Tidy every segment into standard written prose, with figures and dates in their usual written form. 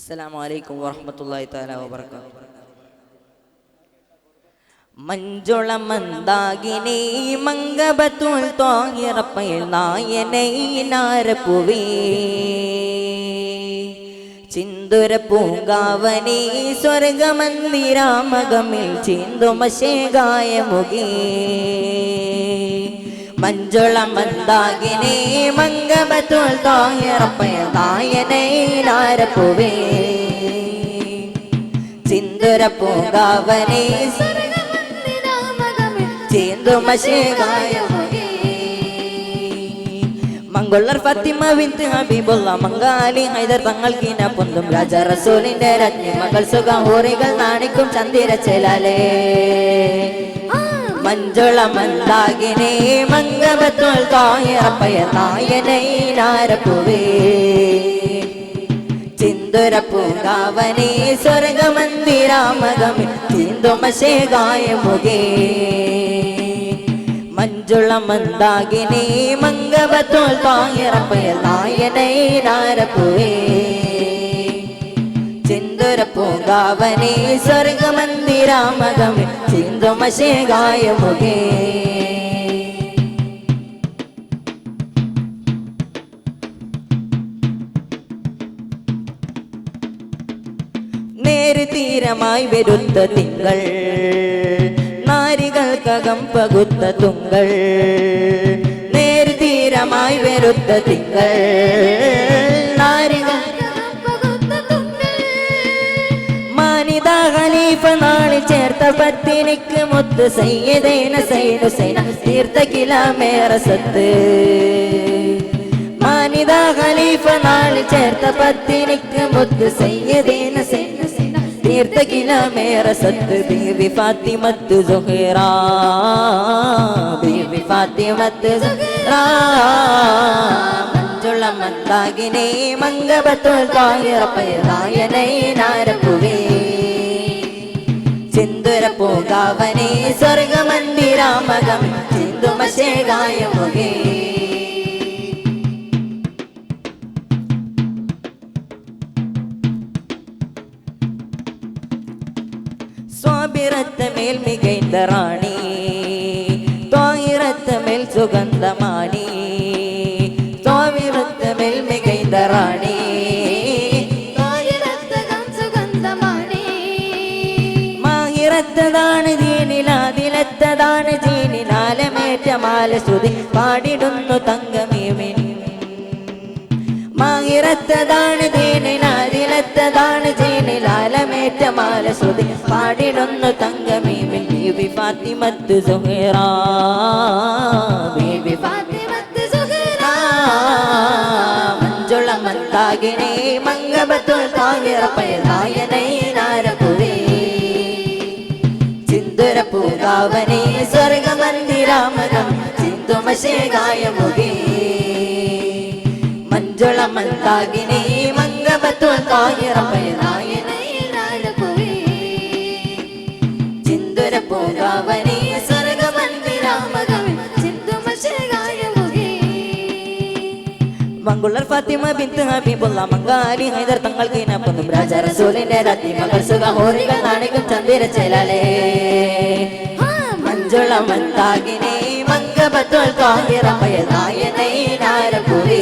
അസ്സലാമു അലൈക്കും വറഹ്മത്തുള്ളാഹി തആല വബറകാതുഹു. മഞ്ജുള മന്ദാകിനി മംഗബത്തുൽ ത്വാഹിറപ്പയിൽ നായനൈ നാരപ്പുവേ ചിന്തുര പൂങ്കാവനി സ്വർഗമന്ദിരാമകമിൽ ചിന്തുമശേകായ മുഖേ മഞ്ജുള മന്ദാകിനി മംഗബത്തുൽ ത്വാഹിറപ്പയിൽ നായനൈ നാരപ്പുവേ ചിന്തുര പൂങ്കാവനി മംഗുളർ ഫാത്തിമ ബിൻത് ഹബീബുള്ള മംഗാലി ഹൈദർ തങ്ങൾക്കിന പൊന്തും രാജ റസൂലിന്റെ രജ്ഞി മകൾ സുഖഹൂറികൾ നാണിക്കും ചന്ദിര ചെലാലേ മഞ്ജുള മന്ദാകിനി മംഗബത്തുൽ ത്വാഹിറപ്പയ നായനൈ നാരപ്പുവേ ചിന്തുര പൂങ്കാവനി സ്വർഗമന്ദിരാമകമിൽ ചിന്തുമശേകായ മുഖേ മഞ്ജുള മന്ദാകിനി മംഗബത്തുൽ ത്വാഹിറപ്പയ നായനൈ നാരപ്പുവേ ചിന്തുര പൂങ്കാവനി സ്വർഗമന്ദിരാമകമിൽ ചിന്തുമശേകായ മുഖേ നേരുതീരമായി വരുത്ത തിങ്കൾ നാരികൾക്കകം പകുത്ത തുങ്കൾ നേരുതീരമായി വരുത്ത തിങ്കൾ മാനിത ഖലീഫ നാളിൽ ചേർത്ത പത്തിനിക്ക് മുത്ത് സയ്യിദൈന സൈനുസൈന തീർത്ത കിലാമേറ സത്ത് മാനിത ഖലീഫ നാളിൽ ചേർത്ത പത്തിനിക്ക് മുത്ത് സയ്യിദൈന സൈനുസൈന തീർത്ത കിലാമേറ സത്ത് ബീവി ഫാത്തിമത്ത് സുഹൈറ ബീവി ഫാത്തിമത്ത് സുഹൈറ മഞ്ജുള മന്ദാകിനി മംഗബത്തുൽ ത്വാഹിറപ്പയ നായനൈ നാരപ്പുവേ ചിന്തുര പൂങ്കാവനി സ്വർഗമന്ദിരാമകം ചിന്തുമശേകായ മുഖേ സ്വാബിറത്ത് മേൽ മികൈന്ത റാണി ത്വാഹിറത്ത് മേൽ സുഗന്ധമാണി സ്വാബിറത്ത് മേൽ മികൈന്ത റാണി മാഹിറത്തതാണ് ദീനിലാതിലെത്തതാണ് ജീനിലാലമേറ്റമാല ശ്രുതി പാടിടുന്നു തങ്കമീമിൻ മാഹിറത്തതാണ് ദീനിലാതിലെത്തതാണ് ജീനിലാലമേറ്റമാല ശ്രുതി പാടിടുന്നു തങ്കമീമിൻ ബീവി ഫാത്തിമത്ത് സുഹൈറ ബീവി ഫാത്തിമത്ത് സുഹൈറ മഞ്ജുള മന്ദാകിനി മംഗബത്തുൽ ത്വാഹിറപ്പയ നായനൈ നാരപ്പുവേ ചിന്തുര പൂങ്കാവനി സ്വർഗമന്ദിരാമകം ചിന്തുമശേകായ മുഖേ മഞ്ജുള മന്ദാകിനി മംഗബത്തുൽ ത്വാഹിറപ്പയ നായനൈ നാരപ്പുവേ ചിന്തുര പൂങ്കാവനി സ്വർഗമന്ദിരാമകം ചിന്തുമശേകായ മുഖേ മംഗുളർ ഫാത്തിമ ബിൻത് ഹബീബുള്ള മംഗാലി ഹൈദർ തങ്ങൾക്കിന പൊന്തും രാജ റസൂലിന്റെ രജ്ഞി മകൾ സുഖഹൂറികൾ നാണിക്കും ചന്ദിര ചെലാലേ മഞ്ജുള മന്ദാകിനി മംഗബത്തുൽ ത്വാഹിറപ്പയ നായനൈ നാരപ്പുവേ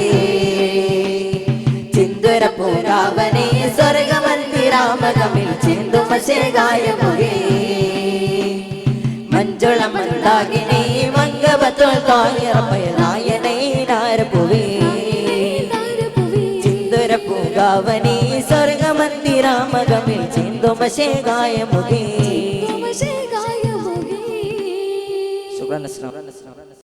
ചിന്തുര പൂങ്കാവനി സ്വർഗമന്ദിരാമകമിൽ ചിന്തുമശേകായ മുഖേ മഞ്ജുള മന്ദാകിനി മംഗബത്തുൽ ത്വാഹിറപ്പയ നായനൈ നാരപ്പുവേ ചിന്തുര പൂങ്കാവനി സ്വർഗമന്ദിരാമകമിൽ ചിന്തുമശേകായ മുഖേ. ശുക്രാൻ.